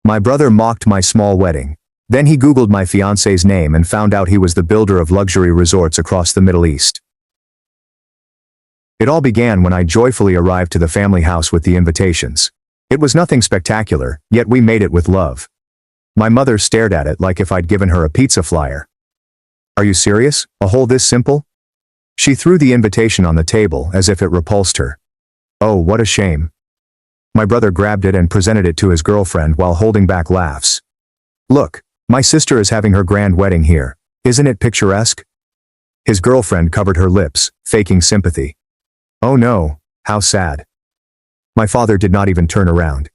My brother mocked my small wedding. Then he Googled my fiancé's name and found out he was the builder of luxury resorts across the Middle East. It all began when I joyfully arrived to the family house with the invitations. It was nothing spectacular, yet we made it with love. My mother stared at it like if I'd given her a pizza flyer. "Are you serious? A hole this simple?" She threw the invitation on the table as if it repulsed her. "Oh, what a shame." My brother grabbed it and presented it to his girlfriend while holding back laughs. "Look, my sister is having her grand wedding here. Isn't it picturesque?" His girlfriend covered her lips, faking sympathy. "Oh no, how sad." My father did not even turn around.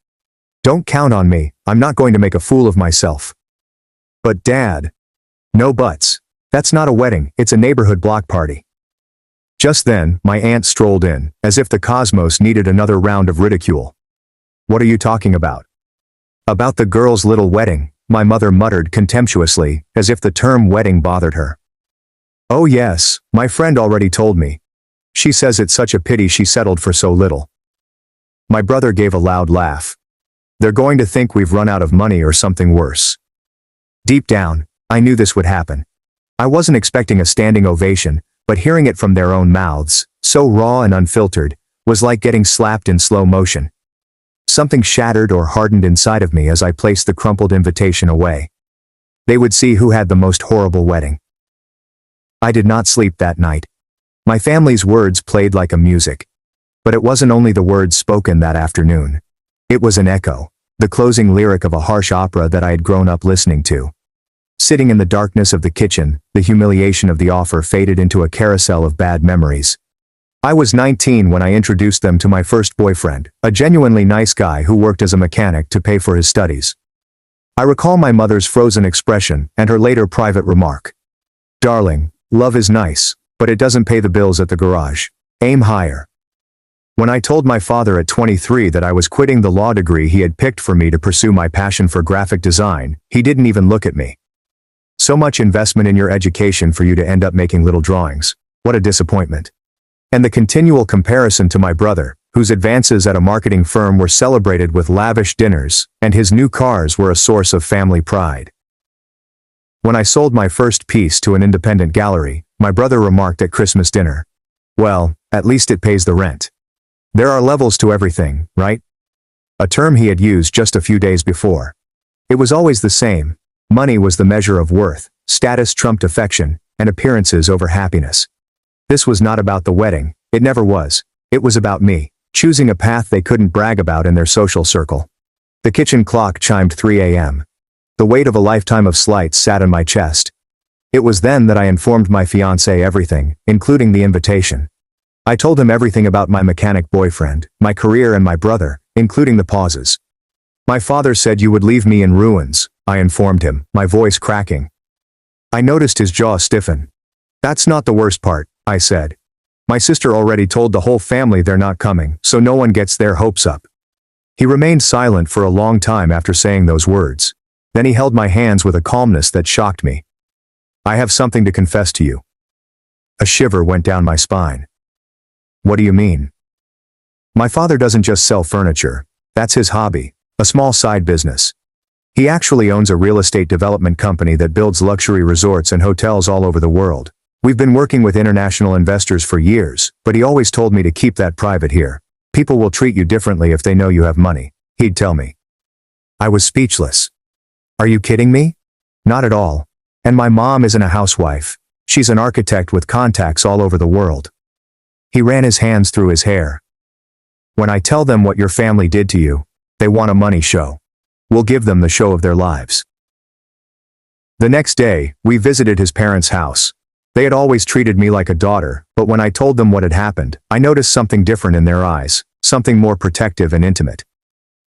"Don't count on me, I'm not going to make a fool of myself." "But Dad." "No buts. That's not a wedding, it's a neighborhood block party." Just then, my aunt strolled in, as if the cosmos needed another round of ridicule. "What are you talking about?" "About the girl's little wedding," my mother muttered contemptuously, as if the term wedding bothered her. "Oh yes, my friend already told me. She says it's such a pity she settled for so little." My brother gave a loud laugh. "They're going to think we've run out of money or something worse." Deep down, I knew this would happen. I wasn't expecting a standing ovation, but hearing it from their own mouths, so raw and unfiltered, was like getting slapped in slow motion. Something shattered or hardened inside of me as I placed the crumpled invitation away. They would see who had the most horrible wedding. I did not sleep that night. My family's words played like a music. But it wasn't only the words spoken that afternoon. It was an echo, the closing lyric of a harsh opera that I had grown up listening to. Sitting in the darkness of the kitchen, the humiliation of the offer faded into a carousel of bad memories. I was 19 when I introduced them to my first boyfriend, a genuinely nice guy who worked as a mechanic to pay for his studies. I recall my mother's frozen expression and her later private remark. "Darling, love is nice, but it doesn't pay the bills at the garage. Aim higher." When I told my father at 23 that I was quitting the law degree he had picked for me to pursue my passion for graphic design, he didn't even look at me. "So much investment in your education for you to end up making little drawings. What a disappointment." And the continual comparison to my brother, whose advances at a marketing firm were celebrated with lavish dinners, and his new cars were a source of family pride. When I sold my first piece to an independent gallery, my brother remarked at Christmas dinner, "Well, at least it pays the rent." There are levels to everything, right? A term he had used just a few days before. It was always the same. Money was the measure of worth, status trumped affection, and appearances over happiness. This was not about the wedding, it never was. It was about me, choosing a path they couldn't brag about in their social circle. The kitchen clock chimed 3 a.m. The weight of a lifetime of slights sat on my chest. It was then that I informed my fiancé everything, including the invitation. I told him everything about my mechanic boyfriend, my career and my brother, including the pauses. "My father said you would leave me in ruins," I informed him, my voice cracking. I noticed his jaw stiffen. "That's not the worst part," I said. "My sister already told the whole family they're not coming, so no one gets their hopes up." He remained silent for a long time after saying those words. Then he held my hands with a calmness that shocked me. "I have something to confess to you." A shiver went down my spine. "What do you mean?" "My father doesn't just sell furniture. That's his hobby, a small side business. He actually owns a real estate development company that builds luxury resorts and hotels all over the world. We've been working with international investors for years, but he always told me to keep that private here. People will treat you differently if they know you have money," he'd tell me. I was speechless. "Are you kidding me?" "Not at all. And my mom isn't a housewife. She's an architect with contacts all over the world." He ran his hands through his hair. "When I tell them what your family did to you, they want a money show. We'll give them the show of their lives." The next day, we visited his parents' house. They had always treated me like a daughter, but when I told them what had happened, I noticed something different in their eyes, something more protective and intimate.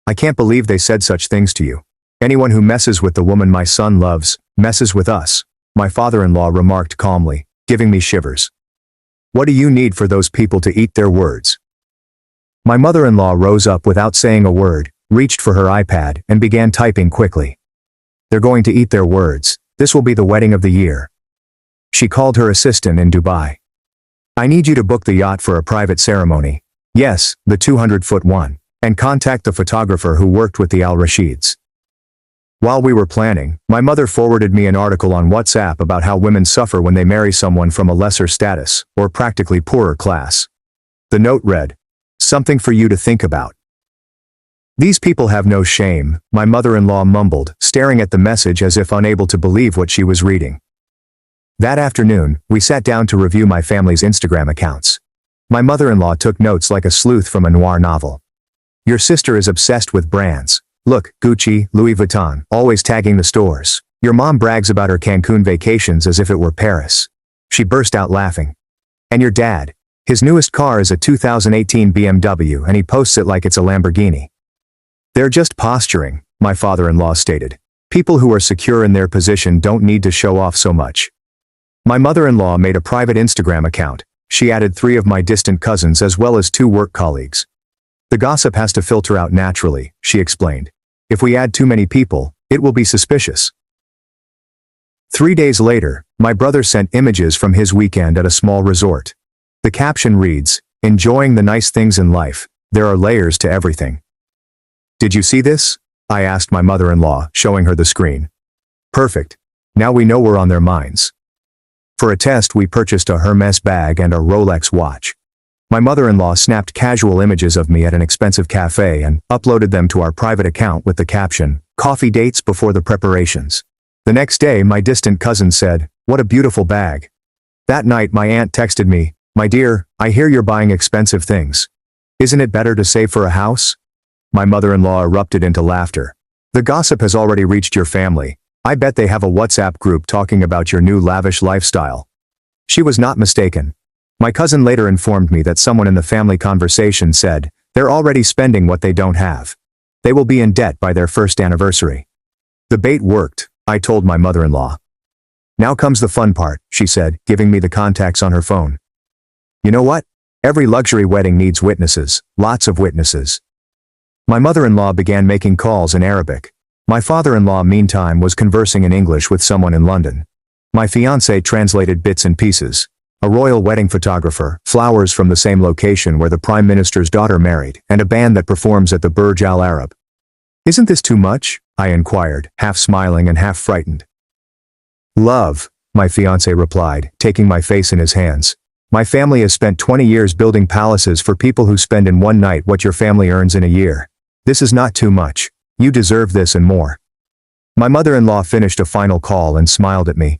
"I can't believe they said such things to you. Anyone who messes with the woman my son loves, messes with us," my father-in-law remarked calmly, giving me shivers. "What do you need for those people to eat their words?" My mother-in-law rose up without saying a word, reached for her iPad, and began typing quickly. "They're going to eat their words. This will be the wedding of the year." She called her assistant in Dubai. "I need you to book the yacht for a private ceremony. Yes, the 200-foot one. And contact the photographer who worked with the Al Rashids." While we were planning, my mother forwarded me an article on WhatsApp about how women suffer when they marry someone from a lesser status, or practically poorer class. The note read, "Something for you to think about." "These people have no shame," my mother-in-law mumbled, staring at the message as if unable to believe what she was reading. That afternoon, we sat down to review my family's Instagram accounts. My mother-in-law took notes like a sleuth from a noir novel. "Your sister is obsessed with brands. Look, Gucci, Louis Vuitton, always tagging the stores. Your mom brags about her Cancun vacations as if it were Paris." She burst out laughing. "And your dad? His newest car is a 2018 BMW and he posts it like it's a Lamborghini." "They're just posturing," my father-in-law stated. "People who are secure in their position don't need to show off so much." My mother-in-law made a private Instagram account. She added 3 of my distant cousins as well as 2 work colleagues. "The gossip has to filter out naturally," she explained. "If we add too many people, it will be suspicious." 3 days later, my brother sent images from his weekend at a small resort. The caption reads, "Enjoying the nice things in life. There are layers to everything." "Did you see this?" I asked my mother-in-law, showing her the screen. "Perfect. Now we know we're on their minds." For a test, we purchased a Hermes bag and a Rolex watch. My mother-in-law snapped casual images of me at an expensive cafe and uploaded them to our private account with the caption, "Coffee dates before the preparations." The next day, my distant cousin said, "What a beautiful bag." That night, my aunt texted me, "My dear, I hear you're buying expensive things. Isn't it better to save for a house?" My mother-in-law erupted into laughter. "The gossip has already reached your family. I bet they have a WhatsApp group talking about your new lavish lifestyle." She was not mistaken. My cousin later informed me that someone in the family conversation said, "They're already spending what they don't have. They will be in debt by their first anniversary." The bait worked, I told my mother-in-law. "Now comes the fun part," she said, giving me the contacts on her phone. "You know what? Every luxury wedding needs witnesses, lots of witnesses." My mother-in-law began making calls in Arabic. My father-in-law, meantime, was conversing in English with someone in London. My fiancé translated bits and pieces. A royal wedding photographer, flowers from the same location where the Prime Minister's daughter married, and a band that performs at the Burj Al Arab. "Isn't this too much?" I inquired, half smiling and half frightened. "Love," my fiancé replied, taking my face in his hands. "My family has spent 20 years building palaces for people who spend in one night what your family earns in a year. This is not too much. You deserve this and more." My mother-in-law finished a final call and smiled at me.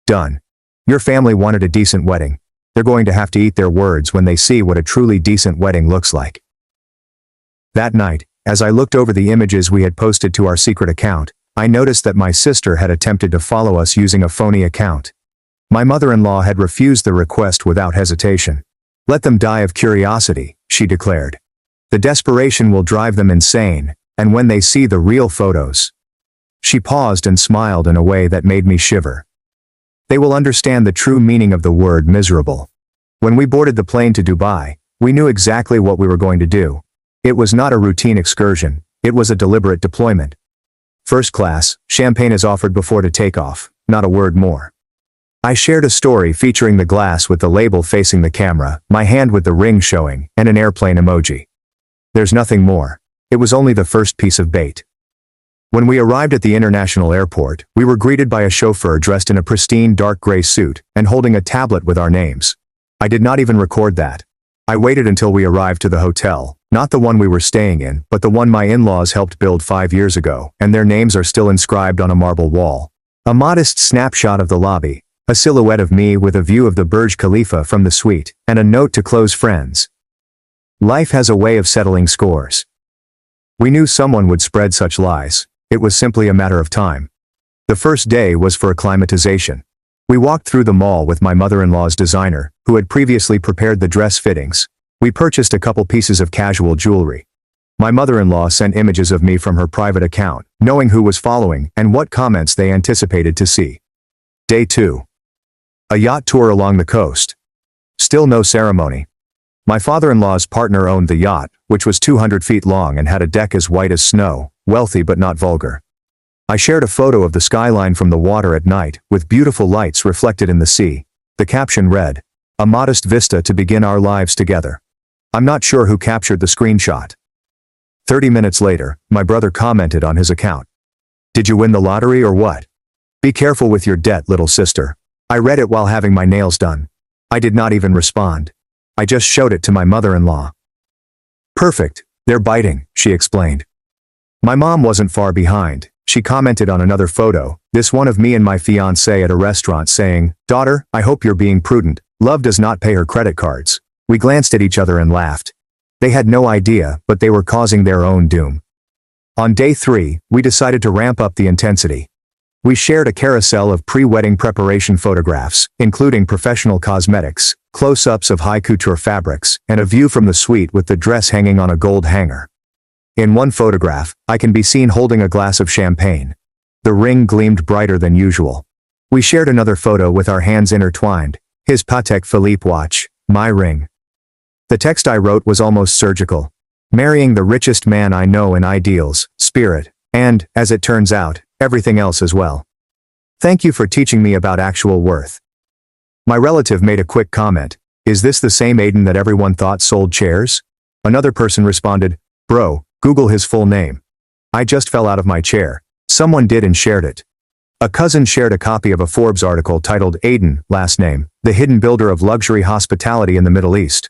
"Done. Your family wanted a decent wedding. They're going to have to eat their words when they see what a truly decent wedding looks like." That night, as I looked over the images we had posted to our secret account, I noticed that my sister had attempted to follow us using a phony account. My mother-in-law had refused the request without hesitation. "Let them die of curiosity," she declared. "The desperation will drive them insane, and when they see the real photos." She paused and smiled in a way that made me shiver. "They will understand the true meaning of the word miserable." When we boarded the plane to Dubai, we knew exactly what we were going to do. It was not a routine excursion, it was a deliberate deployment. First class, champagne is offered before to take off, not a word more. I shared a story featuring the glass with the label facing the camera, my hand with the ring showing, and an airplane emoji. There's nothing more. It was only the first piece of bait. When we arrived at the international airport, we were greeted by a chauffeur dressed in a pristine dark gray suit and holding a tablet with our names. I did not even record that. I waited until we arrived to the hotel, not the one we were staying in, but the one my in-laws helped build 5 years ago, and their names are still inscribed on a marble wall. A modest snapshot of the lobby, a silhouette of me with a view of the Burj Khalifa from the suite, and a note to close friends. Life has a way of settling scores. We knew someone would spread such lies. It was simply a matter of time. The first day was for acclimatization. We walked through the mall with my mother-in-law's designer, who had previously prepared the dress fittings. We purchased a couple pieces of casual jewelry. My mother-in-law sent images of me from her private account, knowing who was following and what comments they anticipated to see. Day 2. A yacht tour along the coast. Still no ceremony. My father-in-law's partner owned the yacht, which was 200 feet long and had a deck as white as snow, wealthy but not vulgar. I shared a photo of the skyline from the water at night, with beautiful lights reflected in the sea. The caption read, "A modest vista to begin our lives together." I'm not sure who captured the screenshot. 30 minutes later, my brother commented on his account. Did you win the lottery or what? Be careful with your debt, little sister. I read it while having my nails done. I did not even respond. I just showed it to my mother-in-law. Perfect, they're biting, she explained. My mom wasn't far behind. She commented on another photo, this one of me and my fiancé at a restaurant saying, "Daughter, I hope you're being prudent. Love does not pay her credit cards." We glanced at each other and laughed. They had no idea, but they were causing their own doom. On day 3, we decided to ramp up the intensity. We shared a carousel of pre-wedding preparation photographs, including professional cosmetics, close-ups of high couture fabrics, and a view from the suite with the dress hanging on a gold hanger. In one photograph, I can be seen holding a glass of champagne. The ring gleamed brighter than usual. We shared another photo with our hands intertwined, his Patek Philippe watch, my ring. The text I wrote was almost surgical. Marrying the richest man I know in ideals, spirit, and, as it turns out, everything else as well. Thank you for teaching me about actual worth. My relative made a quick comment. Is this the same Aiden that everyone thought sold chairs? Another person responded, Bro, Google his full name. I just fell out of my chair. Someone did and shared it. A cousin shared a copy of a Forbes article titled Aiden, last name, the hidden builder of luxury hospitality in the Middle East.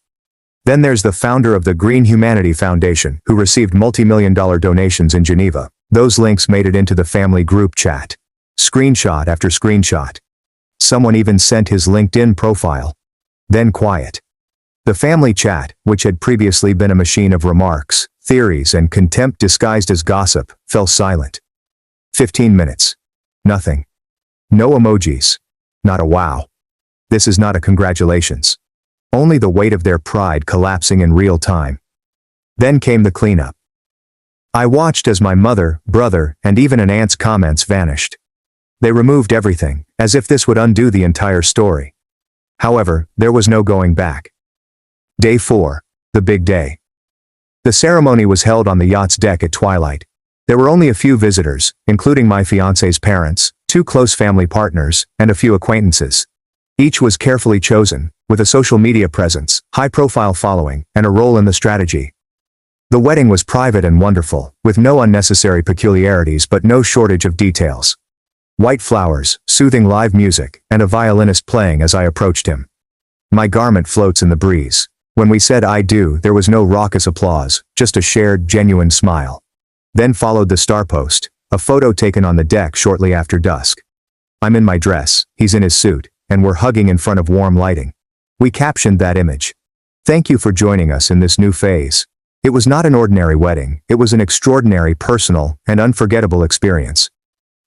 Then there's the founder of the Green Humanity Foundation, who received multi-million-dollar donations in Geneva. Those links made it into the family group chat. Screenshot after screenshot. Someone even sent his LinkedIn profile. Then quiet. The family chat, which had previously been a machine of remarks, theories, and contempt disguised as gossip, fell silent. 15 minutes. Nothing. No emojis. Not a wow. This is not a congratulations. Only the weight of their pride collapsing in real time. Then came the cleanup. I watched as my mother, brother, and even an aunt's comments vanished. They removed everything, as if this would undo the entire story. However, there was no going back. Day 4, the big day. The ceremony was held on the yacht's deck at twilight. There were only a few visitors, including my fiancé's parents, 2 close family partners, and a few acquaintances. Each was carefully chosen, with a social media presence, high-profile following, and a role in the strategy. The wedding was private and wonderful, with no unnecessary peculiarities but no shortage of details. White flowers, soothing live music, and a violinist playing as I approached him. My garment floats in the breeze. When we said I do, there was no raucous applause, just a shared, genuine smile. Then followed the star post, a photo taken on the deck shortly after dusk. I'm in my dress, he's in his suit, and we're hugging in front of warm lighting. We captioned that image. Thank you for joining us in this new phase. It was not an ordinary wedding, it was an extraordinary, personal, and unforgettable experience.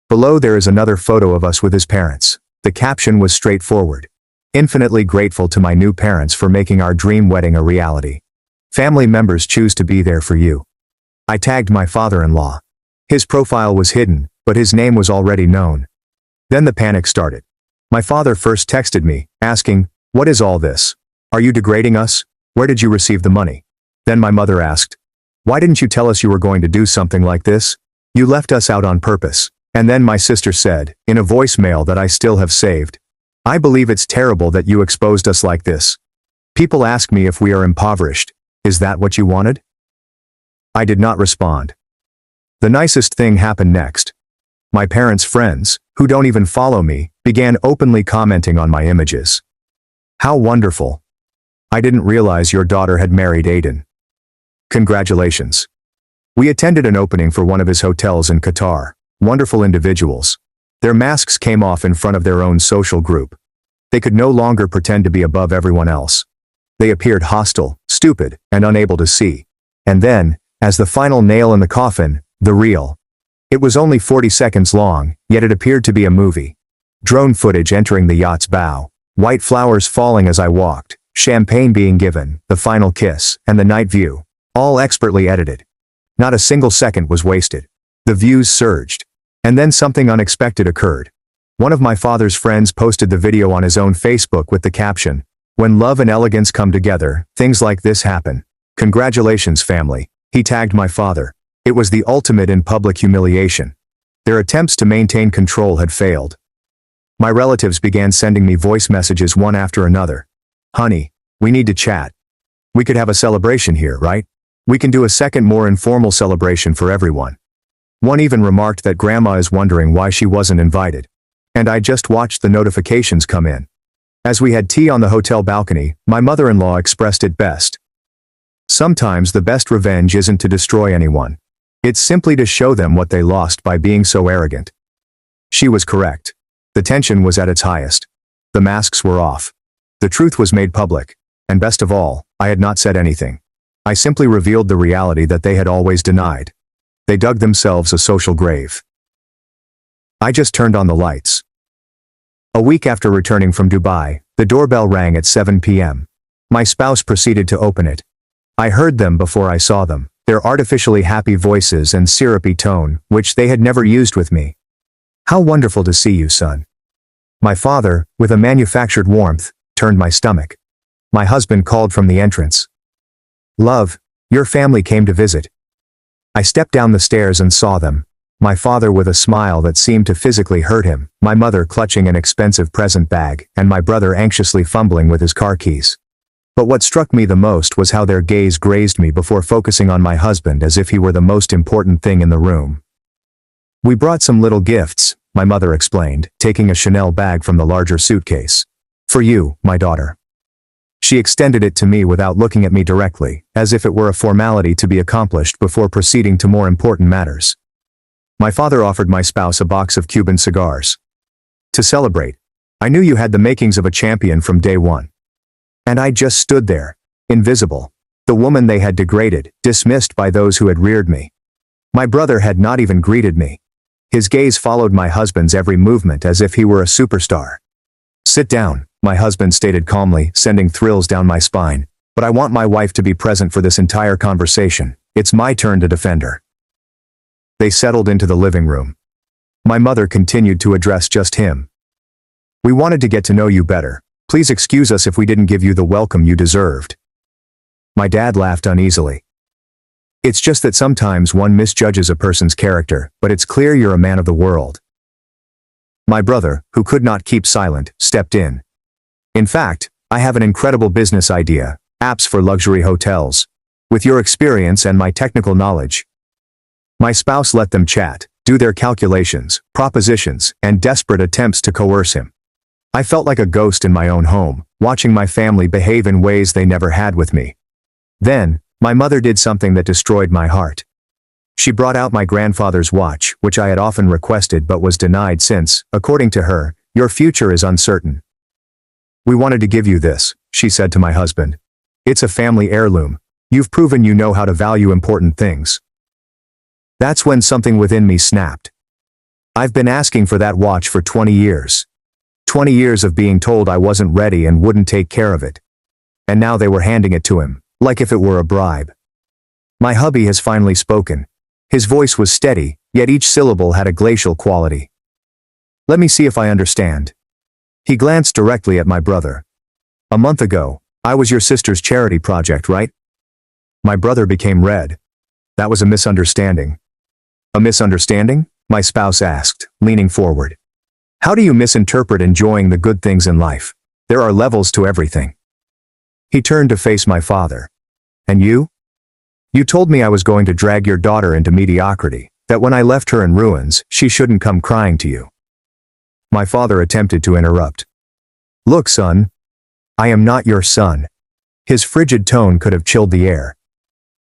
Below there is another photo of us with his parents. The caption was straightforward. Infinitely grateful to my new parents for making our dream wedding a reality. Family members choose to be there for you. I tagged my father-in-law. His profile was hidden, but his name was already known. Then the panic started. My father first texted me, asking, "What is all this? Are you degrading us? Where did you receive the money?" Then my mother asked, "Why didn't you tell us you were going to do something like this? You left us out on purpose." And then my sister said, in a voicemail that I still have saved, "I believe it's terrible that you exposed us like this. People ask me if we are impoverished. Is that what you wanted?" I did not respond. The nicest thing happened next. My parents' friends, who don't even follow me, began openly commenting on my images. How wonderful. I didn't realize your daughter had married Aiden. Congratulations. We attended an opening for one of his hotels in Qatar. Wonderful individuals. Their masks came off in front of their own social group. They could no longer pretend to be above everyone else. They appeared hostile, stupid, and unable to see. And then, as the final nail in the coffin, the reel. It was only 40 seconds long, yet it appeared to be a movie. Drone footage entering the yacht's bow. White flowers falling as I walked. Champagne being given, the final kiss, and the night view. All expertly edited. Not a single second was wasted. The views surged. And then something unexpected occurred. One of my father's friends posted the video on his own Facebook with the caption, "When love and elegance come together, things like this happen. Congratulations, family." He tagged my father. It was the ultimate in public humiliation. Their attempts to maintain control had failed. My relatives began sending me voice messages one after another. "Honey, we need to chat. We could have a celebration here, right? We can do a second more informal celebration for everyone." One even remarked that Grandma is wondering why she wasn't invited. And I just watched the notifications come in. As we had tea on the hotel balcony, my mother-in-law expressed it best. Sometimes the best revenge isn't to destroy anyone. It's simply to show them what they lost by being so arrogant. She was correct. The tension was at its highest. The masks were off. The truth was made public. And best of all, I had not said anything. I simply revealed the reality that they had always denied. They dug themselves a social grave. I just turned on the lights. A week after returning from Dubai, the doorbell rang at 7 p.m. My spouse proceeded to open it. I heard them before I saw them, their artificially happy voices and syrupy tone, which they had never used with me. "How wonderful to see you, son." My father, with a manufactured warmth, turned my stomach. My husband called from the entrance. "Love, your family came to visit." I stepped down the stairs and saw them. My father with a smile that seemed to physically hurt him, my mother clutching an expensive present bag, and my brother anxiously fumbling with his car keys. But what struck me the most was how their gaze grazed me before focusing on my husband as if he were the most important thing in the room. "We brought some little gifts," my mother explained, taking a Chanel bag from the larger suitcase. "For you, my daughter." She extended it to me without looking at me directly, as if it were a formality to be accomplished before proceeding to more important matters. My father offered my spouse a box of Cuban cigars. "To celebrate. I knew you had the makings of a champion from day one." And I just stood there, invisible, the woman they had degraded, dismissed by those who had reared me. My brother had not even greeted me. His gaze followed my husband's every movement as if he were a superstar. "Sit down," my husband stated calmly, sending thrills down my spine. "But I want my wife to be present for this entire conversation. It's my turn to defend her." They settled into the living room. My mother continued to address just him. "We wanted to get to know you better. Please excuse us if we didn't give you the welcome you deserved." My dad laughed uneasily. "It's just that sometimes one misjudges a person's character, but it's clear you're a man of the world." My brother, who could not keep silent, stepped in. "In fact, I have an incredible business idea, apps for luxury hotels. With your experience and my technical knowledge." My spouse let them chat, do their calculations, propositions, and desperate attempts to coerce him. I felt like a ghost in my own home, watching my family behave in ways they never had with me. Then, my mother did something that destroyed my heart. She brought out my grandfather's watch, which I had often requested but was denied since, according to her, your future is uncertain. "We wanted to give you this," she said to my husband. "It's a family heirloom. You've proven you know how to value important things." That's when something within me snapped. I've been asking for that watch for 20 years. 20 years of being told I wasn't ready and wouldn't take care of it. And now they were handing it to him, like if it were a bribe. My hubby has finally spoken. His voice was steady, yet each syllable had a glacial quality. "Let me see if I understand." He glanced directly at my brother. "A month ago, I was your sister's charity project, right?" My brother became red. "That was a misunderstanding." "A misunderstanding?" my spouse asked, leaning forward. "How do you misinterpret enjoying the good things in life? There are levels to everything." He turned to face my father. "And you? You told me I was going to drag your daughter into mediocrity, that when I left her in ruins, she shouldn't come crying to you." My father attempted to interrupt. "Look, son. I am not your son." His frigid tone could have chilled the air.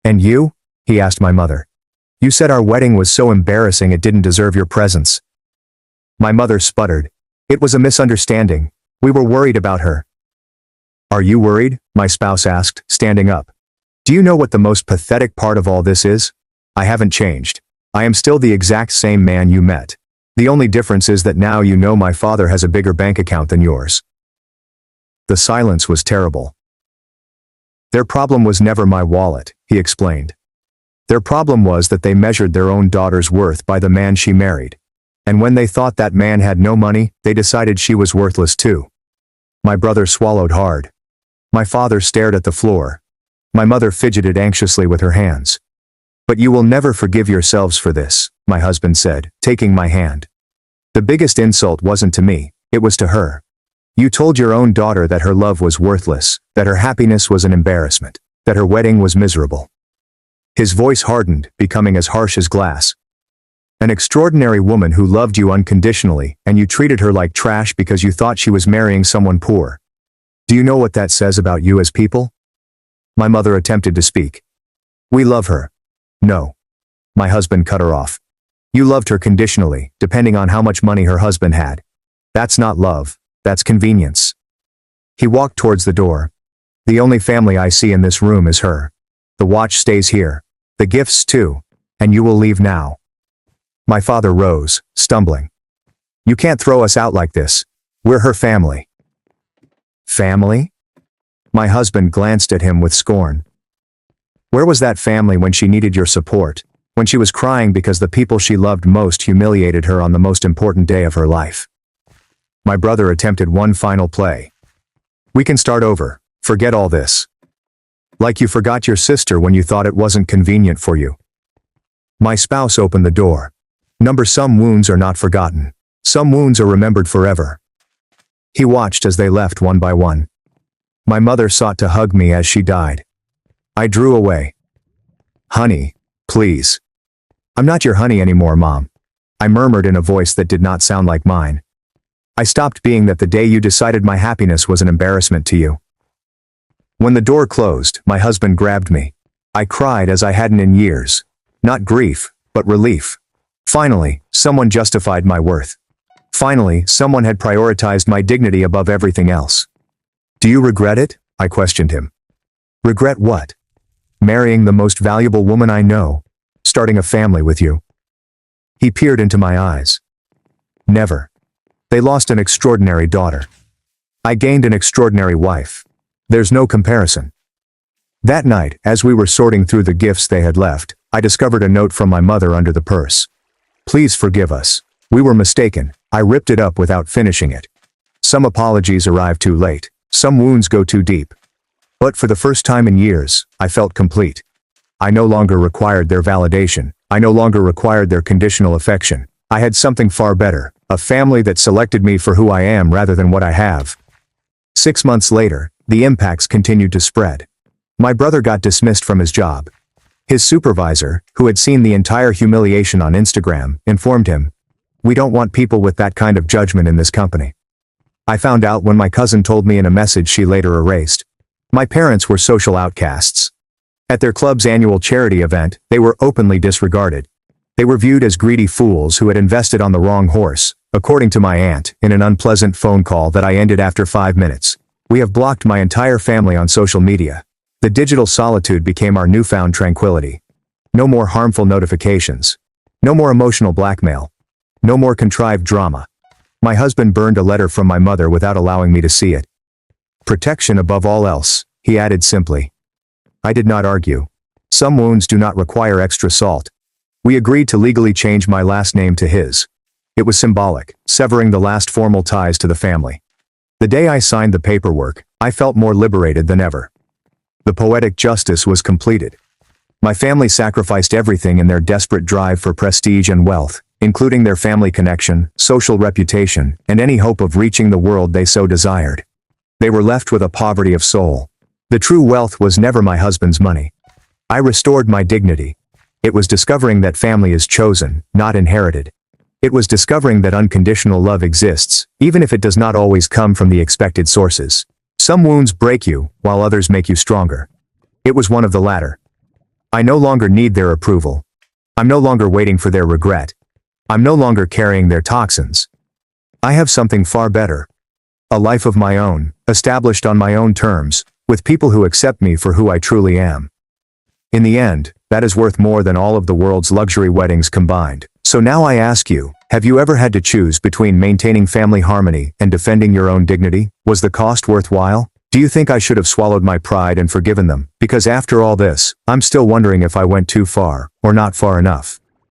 "And you?" he asked my mother. "You said our wedding was so embarrassing it didn't deserve your presence." My mother sputtered. "It was a misunderstanding. We were worried about her." "Are you worried?" my spouse asked, standing up. "Do you know what the most pathetic part of all this is? I haven't changed. I am still the exact same man you met. The only difference is that now you know my father has a bigger bank account than yours." The silence was terrible. "Their problem was never my wallet," he explained. "Their problem was that they measured their own daughter's worth by the man she married. And when they thought that man had no money, they decided she was worthless too." My brother swallowed hard. My father stared at the floor. My mother fidgeted anxiously with her hands. "But you will never forgive yourselves for this," my husband said, taking my hand. "The biggest insult wasn't to me, it was to her. You told your own daughter that her love was worthless, that her happiness was an embarrassment, that her wedding was miserable." His voice hardened, becoming as harsh as glass. An extraordinary woman who loved you unconditionally, and you treated her like trash because you thought she was marrying someone poor. Do you know what that says about you as people? My mother attempted to speak. We love her. No. My husband cut her off. You loved her conditionally, depending on how much money her husband had. That's not love, that's convenience. He walked towards the door. The only family I see in this room is her. The watch stays here. The gifts too. And you will leave now. My father rose, stumbling. You can't throw us out like this. We're her family. Family? My husband glanced at him with scorn. Where was that family when she needed your support, when she was crying because the people she loved most humiliated her on the most important day of her life? My brother attempted one final play. We can start over. Forget all this. Like you forgot your sister when you thought it wasn't convenient for you. My spouse opened the door. Some wounds are not forgotten. Some wounds are remembered forever. He watched as they left one by one. My mother sought to hug me as she died. I drew away. Honey, please. I'm not your honey anymore, Mom. I murmured in a voice that did not sound like mine. I stopped being that the day you decided my happiness was an embarrassment to you. When the door closed, my husband grabbed me. I cried as I hadn't in years. Not grief, but relief. Finally, someone justified my worth. Finally, someone had prioritized my dignity above everything else. Do you regret it? I questioned him. Regret what? Marrying the most valuable woman I know. Starting a family with you. He peered into my eyes. Never. They lost an extraordinary daughter. I gained an extraordinary wife. There's no comparison. That night, as we were sorting through the gifts they had left, I discovered a note from my mother under the purse. Please forgive us. We were mistaken. I ripped it up without finishing it. Some apologies arrive too late. Some wounds go too deep. But for the first time in years, I felt complete. I no longer required their validation. I no longer required their conditional affection. I had something far better, a family that selected me for who I am rather than what I have. 6 months later, the impacts continued to spread. My brother got dismissed from his job. His supervisor, who had seen the entire humiliation on Instagram, informed him, "We don't want people with that kind of judgment in this company." I found out when my cousin told me in a message she later erased. My parents were social outcasts. At their club's annual charity event, they were openly disregarded. They were viewed as greedy fools who had invested on the wrong horse, according to my aunt, in an unpleasant phone call that I ended after 5 minutes. We have blocked my entire family on social media. The digital solitude became our newfound tranquility. No more harmful notifications. No more emotional blackmail. No more contrived drama. My husband burned a letter from my mother without allowing me to see it. Protection above all else, he added simply. I did not argue. Some wounds do not require extra salt. We agreed to legally change my last name to his. It was symbolic, severing the last formal ties to the family. The day I signed the paperwork, I felt more liberated than ever. The poetic justice was completed. My family sacrificed everything in their desperate drive for prestige and wealth, including their family connection, social reputation, and any hope of reaching the world they so desired. They were left with a poverty of soul. The true wealth was never my husband's money. I restored my dignity. It was discovering that family is chosen, not inherited. It was discovering that unconditional love exists, even if it does not always come from the expected sources. Some wounds break you, while others make you stronger. It was one of the latter. I no longer need their approval. I'm no longer waiting for their regret. I'm no longer carrying their toxins. I have something far better. A life of my own, established on my own terms, with people who accept me for who I truly am. In the end, that is worth more than all of the world's luxury weddings combined. So now I ask you, have you ever had to choose between maintaining family harmony and defending your own dignity? Was the cost worthwhile? Do you think I should have swallowed my pride and forgiven them? Because after all this, I'm still wondering if I went too far, or not far enough.